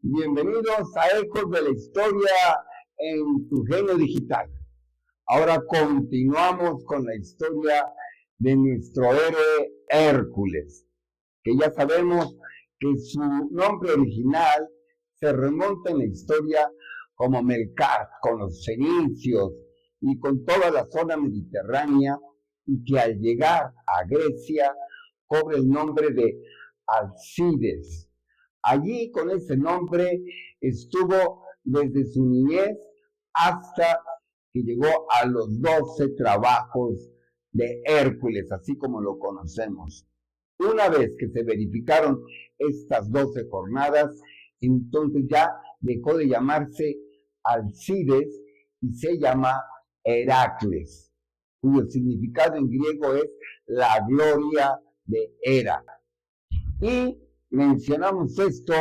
Bienvenidos a Ecos de la Historia en Tu Genio Digital. Ahora continuamos con la historia de nuestro héroe Hércules, que ya sabemos que su nombre original se remonta en la historia como Melcar, con los fenicios y con toda la zona mediterránea, y que al llegar a Grecia cobra el nombre de Alcides. Allí con ese nombre estuvo desde su niñez hasta que llegó a los 12 trabajos de Hércules, así como lo conocemos. Una vez que se verificaron estas 12 jornadas, entonces ya dejó de llamarse Alcides y se llama Heracles, cuyo significado en griego es la gloria de Hera. Y mencionamos esto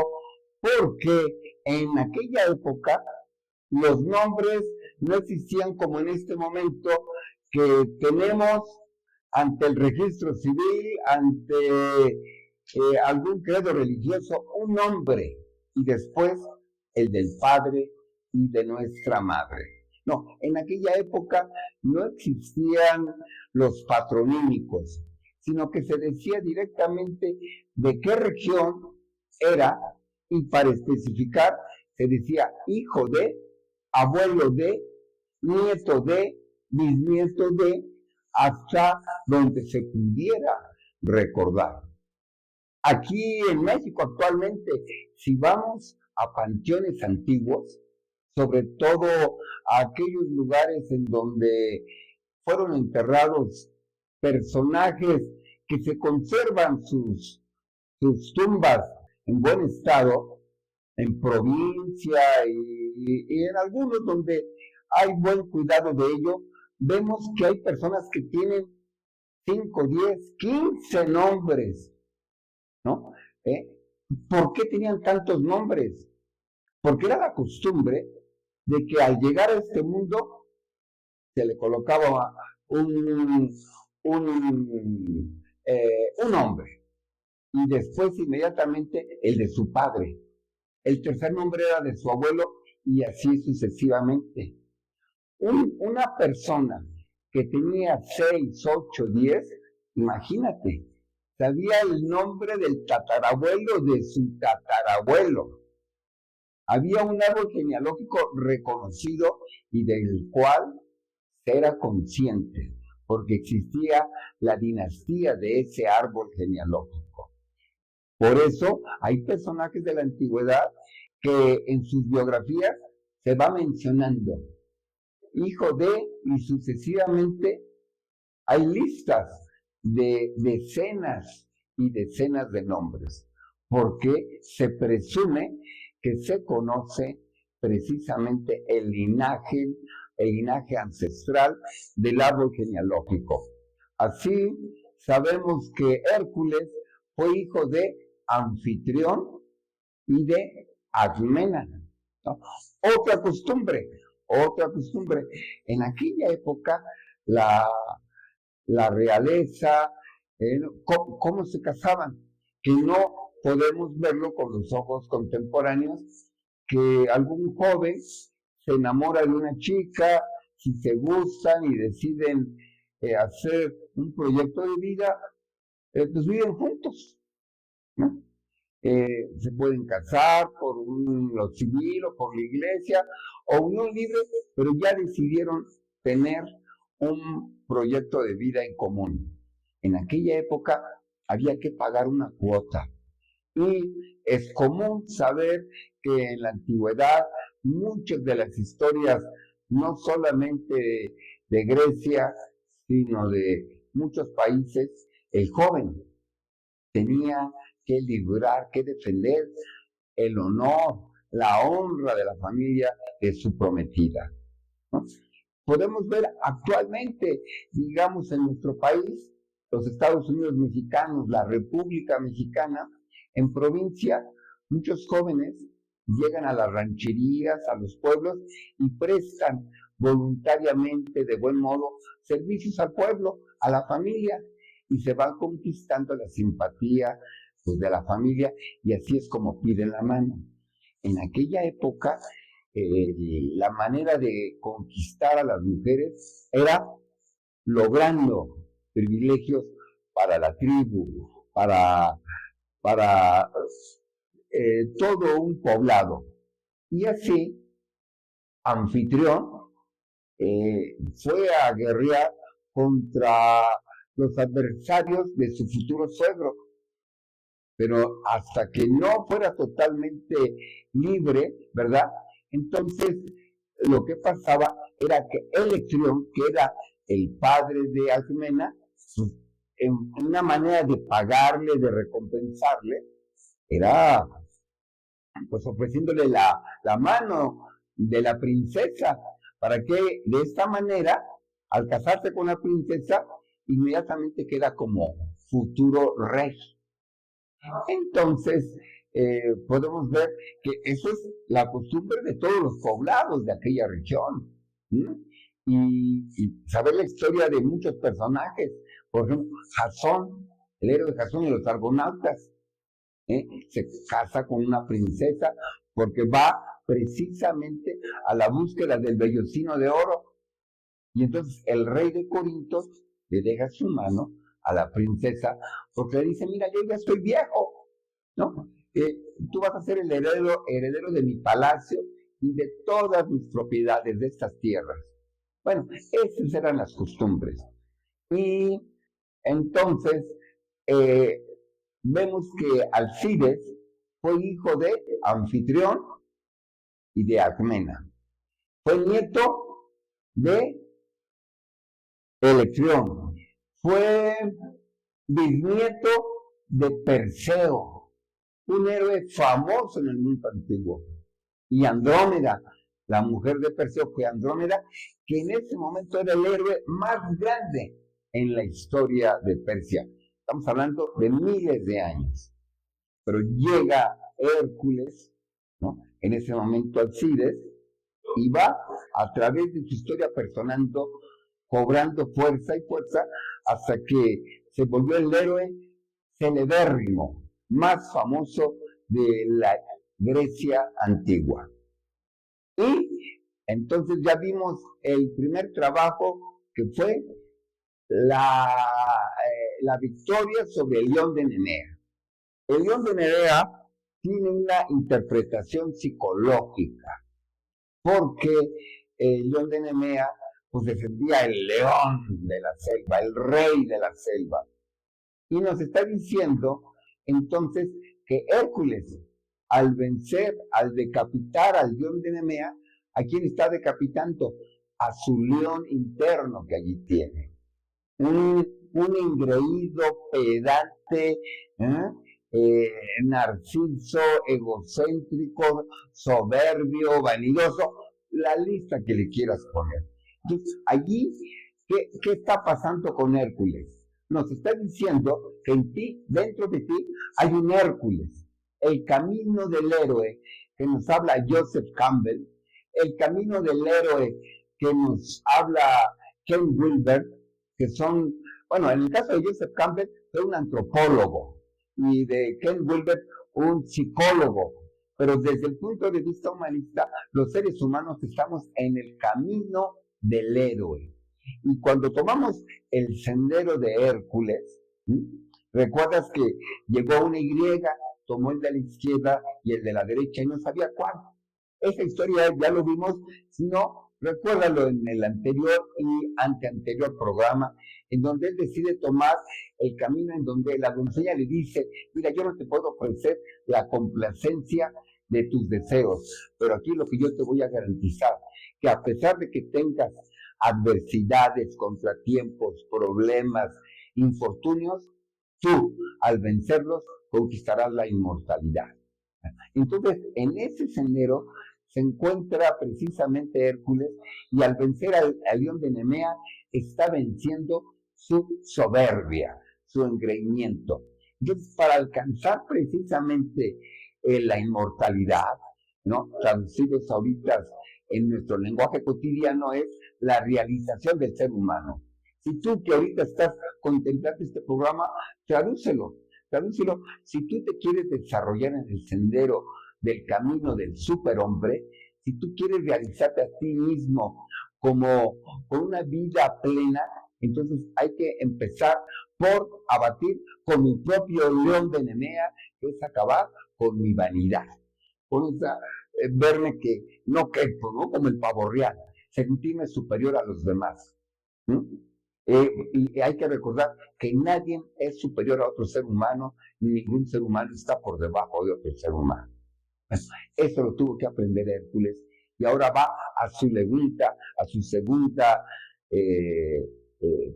porque en aquella época los nombres no existían como en este momento, que tenemos ante el registro civil, ante algún credo religioso, un nombre y después el del padre y de nuestra madre. No, en aquella época no existían los patronímicos, sino que se decía directamente de qué región era, y para especificar se decía hijo de, abuelo de, nieto de, bisnieto de, hasta donde se pudiera recordar. Aquí en México actualmente, si vamos a panteones antiguos, sobre todo a aquellos lugares en donde fueron enterrados personajes que se conservan sus tumbas en buen estado, en provincia y en algunos donde hay buen cuidado de ello, vemos que hay personas que tienen 5, 10, 15 nombres, ¿no? ¿Por qué tenían tantos nombres? Porque era la costumbre de que al llegar a este mundo se le colocaba un nombre, y después inmediatamente el de su padre. El tercer nombre era de su abuelo, y así sucesivamente. Una persona que tenía 6, 8, 10, imagínate, sabía el nombre del tatarabuelo de su tatarabuelo. Había un árbol genealógico reconocido y del cual se era consciente, porque existía la dinastía de ese árbol genealógico. Por eso hay personajes de la antigüedad que en sus biografías se va mencionando hijo de, y sucesivamente hay listas de decenas y decenas de nombres, porque se presume que se conoce precisamente el linaje ancestral del árbol genealógico. Así sabemos que Hércules fue hijo de Anfitrión y de Alcmena, ¿no? Otra costumbre. En aquella época, la realeza, ¿cómo se casaban? Que no podemos verlo con los ojos contemporáneos, que algún joven se enamora de una chica, si se gustan y deciden hacer un proyecto de vida, pues viven juntos, ¿no? Se pueden casar por lo civil o por la iglesia, o unión libre, pero ya decidieron tener un proyecto de vida en común. En aquella época había que pagar una cuota, y es común saber que en la antigüedad muchas de las historias, no solamente de Grecia, sino de muchos países, el joven tenía que librar, que defender el honor, la honra de la familia de su prometida, ¿no? Podemos ver actualmente, digamos, en nuestro país, los Estados Unidos mexicanos, la República Mexicana, en provincia, muchos jóvenes llegan a las rancherías, a los pueblos, y prestan voluntariamente, de buen modo, servicios al pueblo, a la familia, y se va conquistando la simpatía, pues, de la familia, y así es como piden la mano. En aquella época, la manera de conquistar a las mujeres era logrando privilegios para la tribu, para todo un poblado. Y así, Anfitrión fue a guerrear contra los adversarios de su futuro suegro, pero hasta que no fuera totalmente libre, ¿verdad? Entonces, lo que pasaba era que Electrión, que era el padre de Alcmena, en una manera de pagarle, de recompensarle, era pues ofreciéndole la mano de la princesa, para que de esta manera, al casarse con la princesa, inmediatamente queda como futuro rey. Entonces, podemos ver que eso es la costumbre de todos los poblados de aquella región. Y saber la historia de muchos personajes, por ejemplo, Jasón, el héroe de Jasón y los argonautas, se casa con una princesa porque va precisamente a la búsqueda del vellocino de oro. Y entonces el rey de Corinto le deja su mano a la princesa porque le dice, mira, yo ya estoy viejo, ¿no? Tú vas a ser el heredero de mi palacio y de todas mis propiedades de estas tierras. Bueno, esas eran las costumbres. Y entonces vemos que Alcides fue hijo de Anfitrión y de Alcmena. Fue nieto de Electrión. Fue bisnieto de Perseo, un héroe famoso en el mundo antiguo. Y Andrómeda, la mujer de Perseo, fue Andrómeda, que en ese momento era el héroe más grande en la historia de Persia. Estamos hablando de miles de años. Pero llega Hércules, ¿no? En ese momento Alcides, y va a través de su historia personando, cobrando fuerza y fuerza, hasta que se volvió el héroe celebérrimo, más famoso de la Grecia antigua. Y entonces ya vimos el primer trabajo que fue la victoria sobre el león de Nemea. El león de Nemea tiene una interpretación psicológica, porque el león de Nemea pues defendía el león de la selva, el rey de la selva. Y nos está diciendo entonces que Hércules, al vencer, al decapitar al león de Nemea, ¿a quién está decapitando? A su león interno que allí tiene. Un engreído, pedante, narciso, egocéntrico, soberbio, vanidoso, la lista que le quieras poner. Entonces, allí, ¿qué está pasando con Hércules? Nos está diciendo que en ti, dentro de ti, hay un Hércules. El camino del héroe que nos habla Joseph Campbell, el camino del héroe que nos habla Ken Wilber, que son, bueno, en el caso de Joseph Campbell, fue un antropólogo, y de Ken Wilber, un psicólogo. Pero desde el punto de vista humanista, los seres humanos estamos en el camino del héroe. Y cuando tomamos el sendero de Hércules, recuerdas que llegó una Y, tomó el de la izquierda y el de la derecha y no sabía cuál. Esa historia ya lo vimos, si no, recuérdalo en el anterior y anteanterior programa, en donde él decide tomar el camino en donde la doncella le dice, mira, yo no te puedo ofrecer la complacencia de tus deseos, pero aquí lo que yo te voy a garantizar, que a pesar de que tengas adversidades, contratiempos, problemas, infortunios, tú, al vencerlos, conquistarás la inmortalidad. Entonces, en ese sendero se encuentra precisamente Hércules, y al vencer al león de Nemea, está venciendo su soberbia, su engreimiento. Entonces, para alcanzar precisamente la inmortalidad, ¿no? Traducidos ahorita en nuestro lenguaje cotidiano, es la realización del ser humano. Si tú que ahorita estás contemplando este programa, tradúcelo. Si tú te quieres desarrollar en el sendero del camino del superhombre, si tú quieres realizarte a ti mismo como con una vida plena, entonces hay que empezar por abatir con mi propio león de Nemea, que es acabar con mi vanidad, con esa verme que no quepo, ¿no? Como el pavo real, sentirme superior a los demás. ¿No? Y hay que recordar que nadie es superior a otro ser humano, ni ningún ser humano está por debajo de otro ser humano. Eso lo tuvo que aprender Hércules y ahora va a su segunda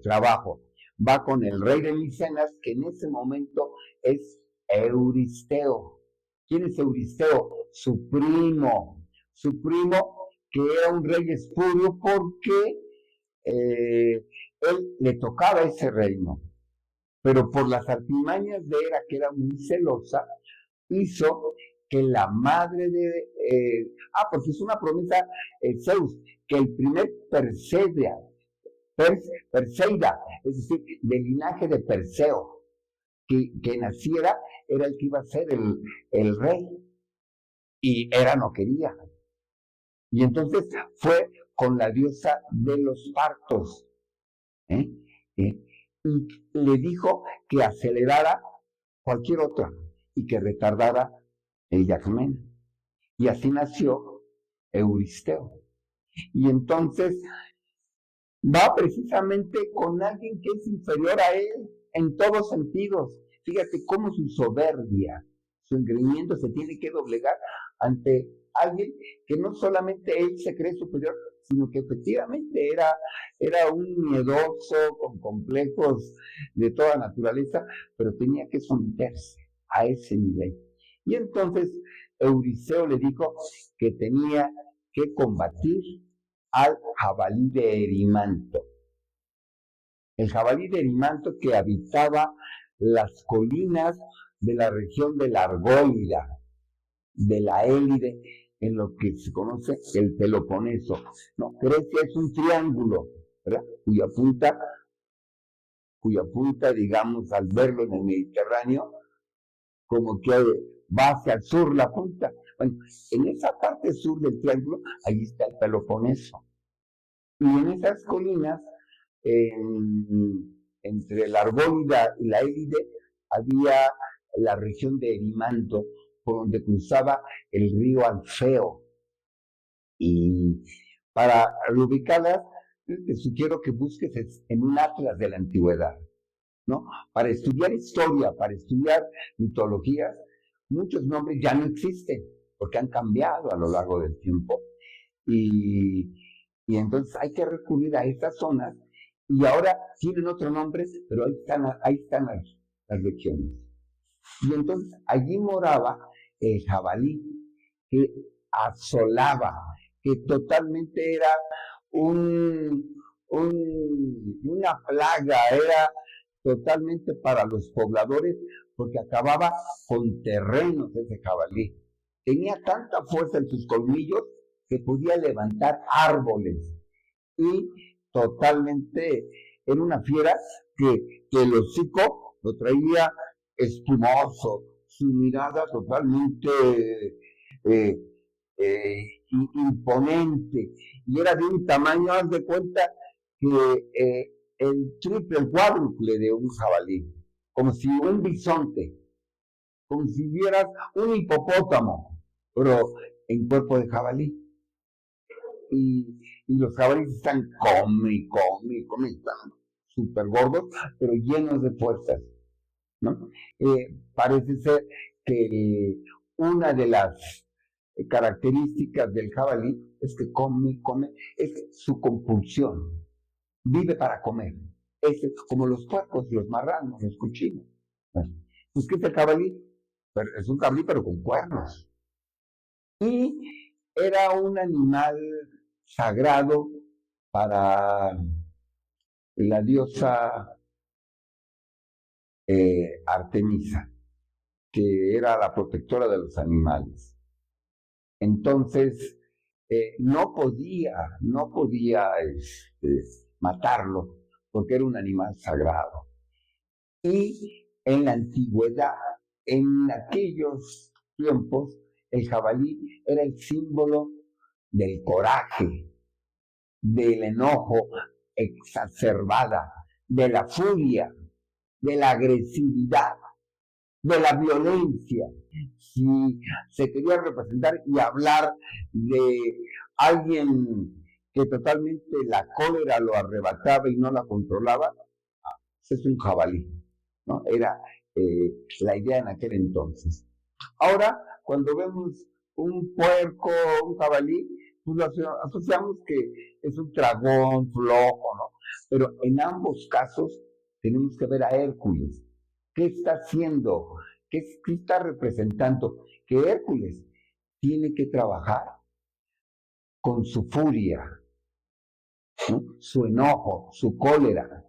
trabajo. Va con el rey de Micenas, que en ese momento es Euristeo. ¿Quién es Euristeo? Su primo que era un rey espurio porque él le tocaba ese reino, pero por las artimañas de Hera, que era muy celosa, hizo que la madre de... porque es una promesa Zeus, que el primer Perseida, es decir, del linaje de Perseo, que naciera, era el que iba a ser el rey, y Hera no quería. Y entonces fue con la diosa de los partos, y le dijo que acelerara cualquier otra y que retardara el Yacmena. Y así nació Euristeo. Y entonces va precisamente con alguien que es inferior a él en todos sentidos. Fíjate cómo su soberbia, su engreimiento se tiene que doblegar ante alguien que no solamente él se cree superior, sino que efectivamente era un miedoso con complejos de toda naturaleza, pero tenía que someterse a ese nivel. Y entonces Euristeo le dijo que tenía que combatir al jabalí de Erimanto. El jabalí de Erimanto que habitaba las colinas de la región de la Argólida, de la Élide, en lo que se conoce el Peloponeso. ¿No? Grecia es un triángulo, ¿verdad? Cuya punta, digamos, al verlo en el Mediterráneo, como que va hacia el sur la punta. Bueno, en esa parte sur del triángulo, ahí está el Peloponeso. Y en esas colinas, entre la Argólida y la Élide, había la región de Erimanto, por donde cruzaba el río Alfeo. Y para ubicarlas, te sugiero que busques en un atlas de la antigüedad, ¿no? Para estudiar historia, para estudiar mitologías, muchos nombres ya no existen, porque han cambiado a lo largo del tiempo. Y entonces hay que recurrir a estas zonas, y ahora tienen otro nombre, pero ahí están las regiones. Y entonces allí moraba el jabalí, que asolaba, que totalmente era una plaga, era totalmente para los pobladores, porque acababa con terrenos ese jabalí. Tenía tanta fuerza en sus colmillos que podía levantar árboles, y totalmente era una fiera que el hocico lo traía espumoso, su mirada totalmente imponente, y era de un tamaño, haz de cuenta, que el triple, el cuádruple de un jabalí, como si un bisonte, como si vieras un hipopótamo, pero en cuerpo de jabalí. Y los jabalíes están están súper gordos, pero llenos de fuerzas, ¿no? Parece ser que una de las características del jabalí es que come, es su compulsión, vive para comer, es como los puercos, los marranos, los cochinos. Pues, ¿qué es el jabalí? Es un jabalí, pero con cuernos. Y era un animal sagrado para la diosa Artemisa, que era la protectora de los animales. Entonces, no podía matarlo, porque era un animal sagrado. Y en la antigüedad, en aquellos tiempos, El jabalí era el símbolo del coraje, del enojo exacerbada, de la furia, de la agresividad, de la violencia. Si se quería representar y hablar de alguien que totalmente la cólera lo arrebataba y no la controlaba, es un jabalí, ¿no? Era la idea en aquel entonces. Ahora, cuando vemos un puerco, un jabalí, pues lo asociamos que es un dragón flojo, ¿no? Pero en ambos casos tenemos que ver a Hércules. ¿Qué está haciendo? ¿Qué está representando? Que Hércules tiene que trabajar con su furia, ¿no? Su enojo, su cólera,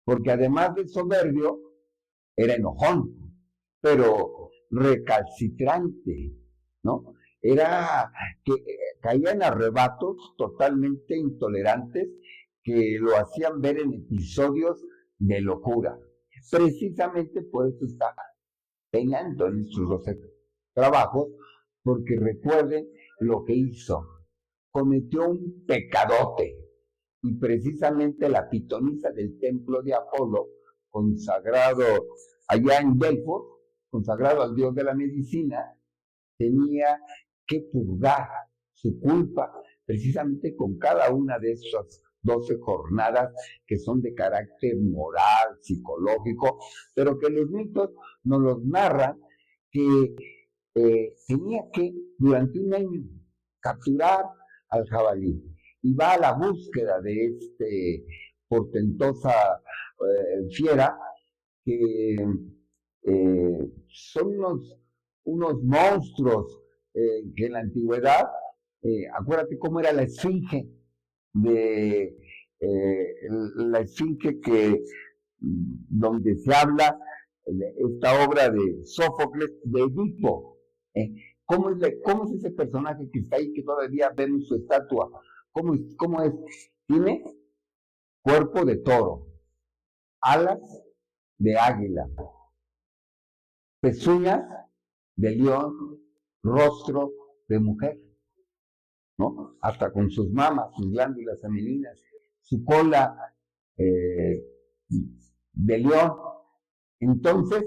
porque además de soberbio, era enojón, pero recalcitrante, ¿no? Era que caía en arrebatos totalmente intolerantes que lo hacían ver en episodios de locura. Precisamente por eso está peinando en sus 12 trabajos, porque recuerden lo que hizo. Cometió un pecadote, y precisamente la pitonisa del templo de Apolo, consagrado allá en Delfos, consagrado al dios de la medicina, tenía que purgar su culpa precisamente con cada una de esas 12 jornadas que son de carácter moral, psicológico, pero que los mitos nos los narran que tenía que durante un año capturar al jabalí y va a la búsqueda de este portentosa fiera que son unos monstruos que en la antigüedad, acuérdate cómo era la esfinge de la esfinge que donde se habla de esta obra de Sófocles de Edipo. ¿Cómo es ese personaje que está ahí que todavía vemos su estatua? ¿Cómo es? Tiene cuerpo de toro, alas de águila, pezuñas de león, rostro de mujer, ¿no? Hasta con sus mamas, sus glándulas femeninas, su cola de león. Entonces,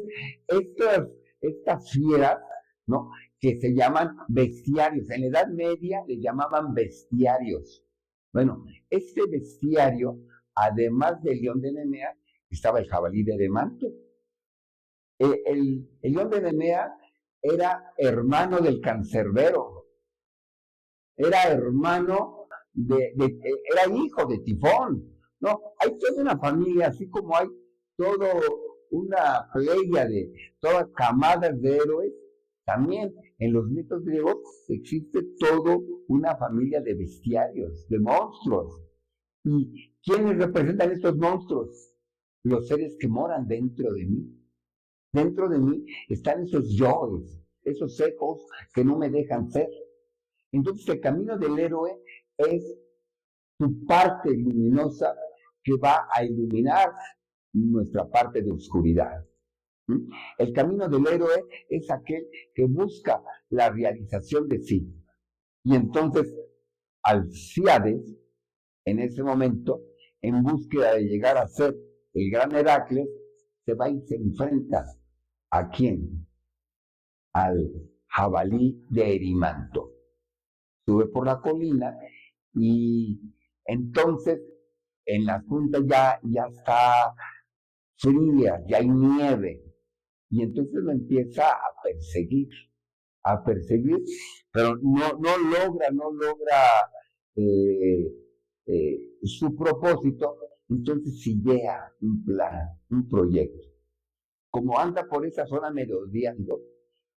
estas fieras, ¿no? Que se llaman bestiarios. En la Edad Media le llamaban bestiarios. Bueno, este bestiario, además del león de Nemea, estaba el jabalí de Edemanto. El león de Nemea era hermano del cancerbero, era hermano era hijo de Tifón, ¿no? Hay toda una familia, así como hay toda una playa de todas camadas de héroes, también en los mitos griegos existe toda una familia de bestiarios, de monstruos. ¿Y quiénes representan estos monstruos? Los seres que moran dentro de mí. Dentro de mí están esos yoes, esos ecos que no me dejan ser. Entonces el camino del héroe es su parte luminosa que va a iluminar nuestra parte de oscuridad. El camino del héroe es aquel que busca la realización de sí. Y entonces Alcíades, en ese momento, en búsqueda de llegar a ser el gran Heracles, se va y se enfrenta ¿a quién? Al jabalí de Erimanto. Sube por la colina y entonces en la punta ya está fría, ya hay nieve. Y entonces lo empieza a perseguir, pero no logra su propósito. Entonces se idea un plan, un proyecto. Como anda por esa zona merodeando,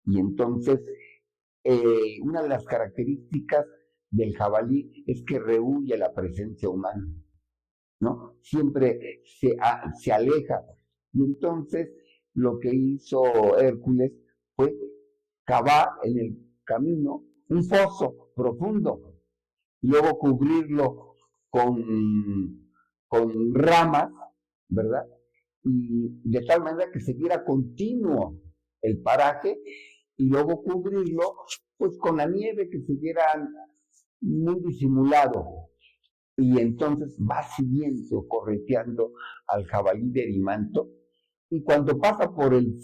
y entonces una de las características del jabalí es que rehúye la presencia humana, ¿no? Siempre se aleja. Y entonces lo que hizo Hércules fue cavar en el camino un foso profundo, y luego cubrirlo con ramas, ¿verdad? Y de tal manera que se viera continuo el paraje, y luego cubrirlo pues con la nieve que se viera muy disimulado. Y entonces va siguiendo, correteando al jabalí de Erimanto, y cuando pasa por el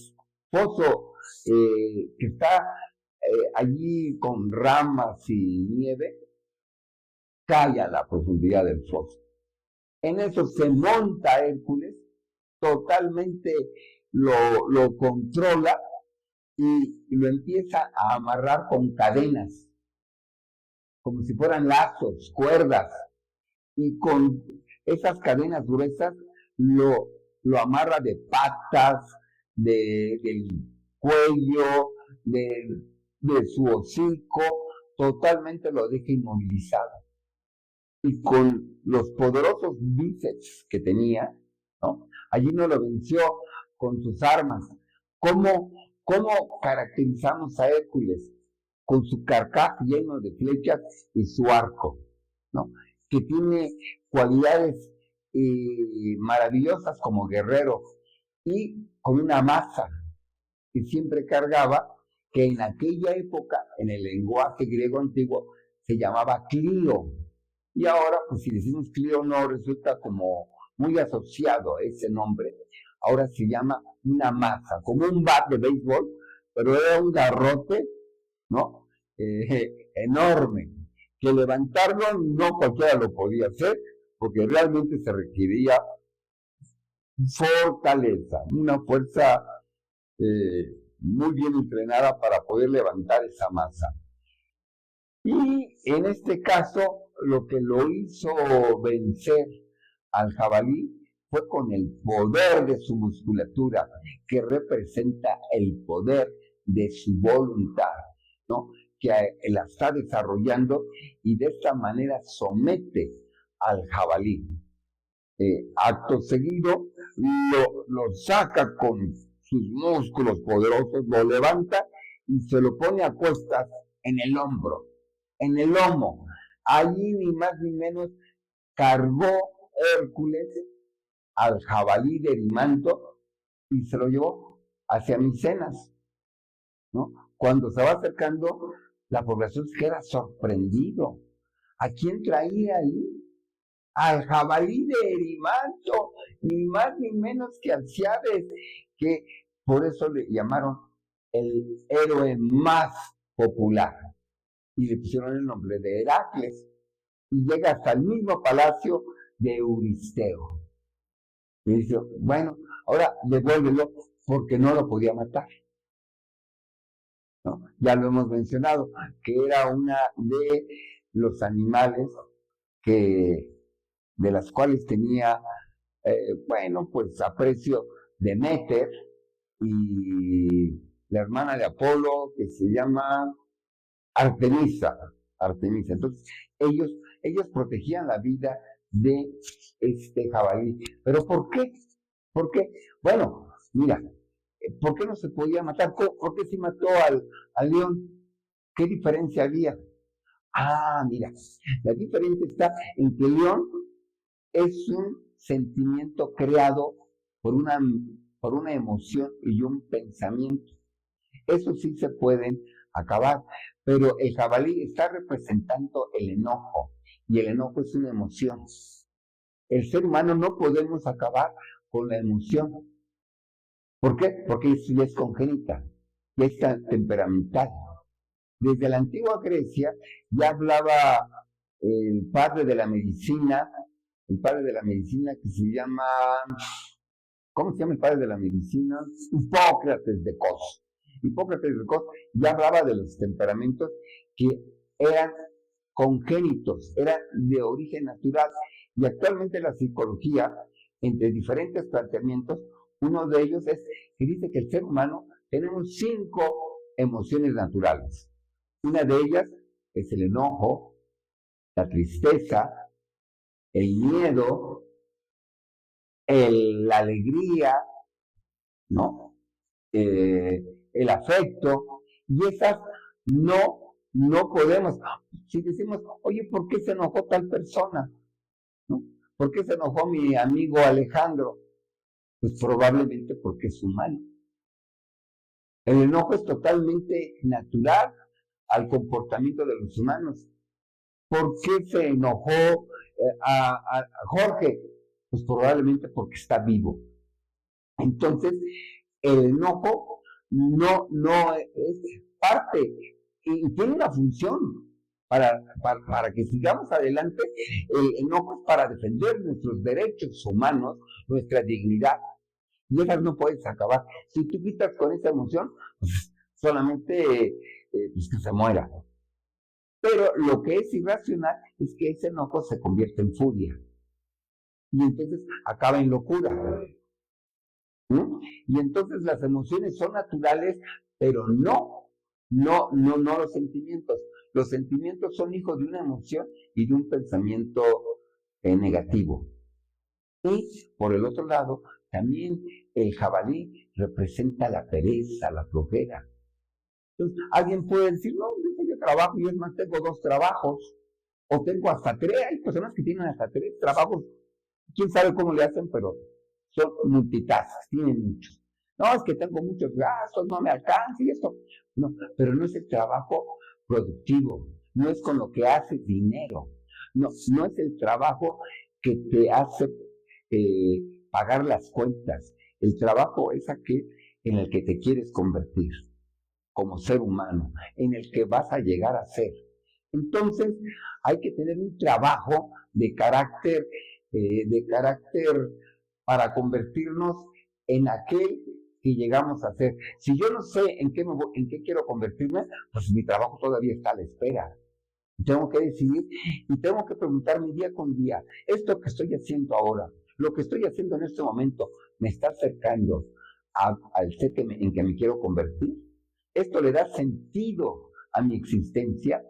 foso que está allí con ramas y nieve, cae a la profundidad del foso. En eso se monta Hércules, totalmente lo controla y lo empieza a amarrar con cadenas, como si fueran lazos, cuerdas, y con esas cadenas gruesas lo amarra de patas, del cuello, de su hocico, totalmente lo deja inmovilizado. Y con los poderosos bíceps que tenía, ¿no? Allí no lo venció con sus armas. ¿Cómo caracterizamos a Hércules? Con su carcaj lleno de flechas y su arco, ¿no? Que tiene cualidades maravillosas como guerrero, y con una maza que siempre cargaba, que en aquella época, en el lenguaje griego antiguo, se llamaba Clio. Y ahora, pues si decimos Clio, no resulta como muy asociado a ese nombre. Ahora se llama una maza, como un bat de béisbol, pero era un garrote, ¿no? Enorme, que levantarlo no cualquiera lo podía hacer, porque realmente se requería fortaleza, una fuerza muy bien entrenada para poder levantar esa masa. Y en este caso, lo que lo hizo vencer al jabalí fue con el poder de su musculatura, que representa el poder de su voluntad, ¿no? Que la está desarrollando, y de esta manera somete al jabalí. Acto seguido, lo saca con sus músculos poderosos, lo levanta y se lo pone a cuestas en el hombro, en el lomo. Allí ni más ni menos cargó Hércules al jabalí de Erimanto y se lo llevó hacia Micenas, ¿no? Cuando se va acercando, la población se queda sorprendido. ¿A quién traía ahí? Al jabalí de Erimanto, ni más ni menos que Alciades, que por eso le llamaron el héroe más popular, y le pusieron el nombre de Heracles, y llega hasta el mismo palacio de Euristeo. Y dice, bueno, ahora devuélvelo, porque no lo podía matar, ¿no? Ya lo hemos mencionado, que era una de los animales de las cuales tenía, bueno, pues aprecio Deméter y la hermana de Apolo, que se llama Artemisa. Entonces, ellos protegían la vida de este jabalí. ¿Pero por qué? ¿Por qué? Bueno, mira, ¿por qué no se podía matar? ¿Por qué se mató al león? ¿Qué diferencia había? Ah, mira, la diferencia está en que el león es un sentimiento creado por una emoción y un pensamiento. Eso sí se pueden acabar, pero el jabalí está representando el enojo, y el enojo es una emoción. El ser humano no podemos acabar con la emoción. ¿Por qué? Porque eso ya es congénita, ya es temperamental. Desde la antigua Grecia ya hablaba el padre de la medicina que se llama, ¿cómo se llama el padre de la medicina? Hipócrates de Cos. Hipócrates de Cos ya hablaba de los temperamentos que eran congénitos, eran de origen natural, y actualmente la psicología, entre diferentes planteamientos, uno de ellos es que dice que el ser humano tenemos 5 emociones naturales. Una de ellas es el enojo, la tristeza, el miedo, la alegría, ¿no? El afecto, y esas no podemos. Si decimos, oye, ¿por qué se enojó tal persona? ¿No? ¿Por qué se enojó mi amigo Alejandro? Pues probablemente porque es humano. El enojo es totalmente natural, al comportamiento de los humanos. ¿Por qué se enojó a Jorge? Pues probablemente porque está vivo. Entonces, el enojo no es parte y tiene una función para que sigamos adelante. El enojo es para defender nuestros derechos humanos, nuestra dignidad. Y esas no puedes acabar. Si tú quitas con esa emoción, pues solamente pues que se muera. Pero lo que es irracional es que ese enojo se convierte en furia. Y entonces acaba en locura. ¿No? Y entonces las emociones son naturales, pero no los sentimientos. Los sentimientos son hijos de una emoción y de un pensamiento negativo. Y por el otro lado, también el jabalí representa la pereza, la flojera. Entonces, alguien puede decir, no, yo trabajo y es más, tengo 2 trabajos, o tengo hasta 3, hay personas que tienen hasta 3 trabajos, quién sabe cómo le hacen, pero son multitasks, tienen muchos. No, es que tengo muchos gastos, no me alcanza y esto. No, pero no es el trabajo productivo, no es con lo que haces dinero, no es el trabajo que te hace pagar las cuentas. El trabajo es aquel en el que te quieres convertir como ser humano, en el que vas a llegar a ser. Entonces, hay que tener un trabajo de carácter para convertirnos en aquel que llegamos a ser. Si yo no sé en qué quiero convertirme, pues mi trabajo todavía está a la espera. Tengo que decidir y tengo que preguntarme día con día, esto que estoy haciendo ahora, lo que estoy haciendo en este momento, ¿me está acercando al ser en que me quiero convertir? ¿Esto le da sentido a mi existencia?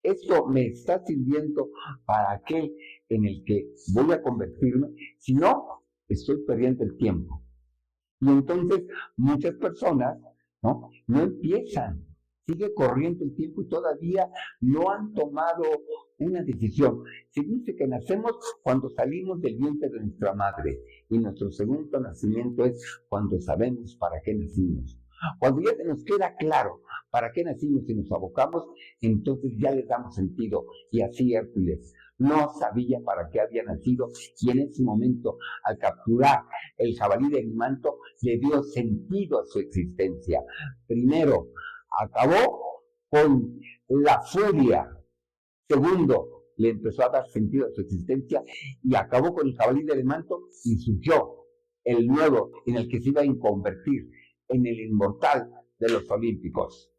¿Esto me está sirviendo para aquel en el que voy a convertirme? Si no, estoy perdiendo el tiempo. Y entonces muchas personas no empiezan, sigue corriendo el tiempo y todavía no han tomado una decisión. Se dice que nacemos cuando salimos del vientre de nuestra madre y nuestro segundo nacimiento es cuando sabemos para qué nacimos. Cuando ya nos queda claro para qué nacimos y nos abocamos, entonces ya le damos sentido. Y así Hércules no sabía para qué había nacido y en ese momento, al capturar el jabalí del manto, le dio sentido a su existencia. Primero, acabó con la furia. Segundo, le empezó a dar sentido a su existencia y acabó con el jabalí del manto y surgió el nuevo en el que se iba a convertir en el inmortal de los olímpicos.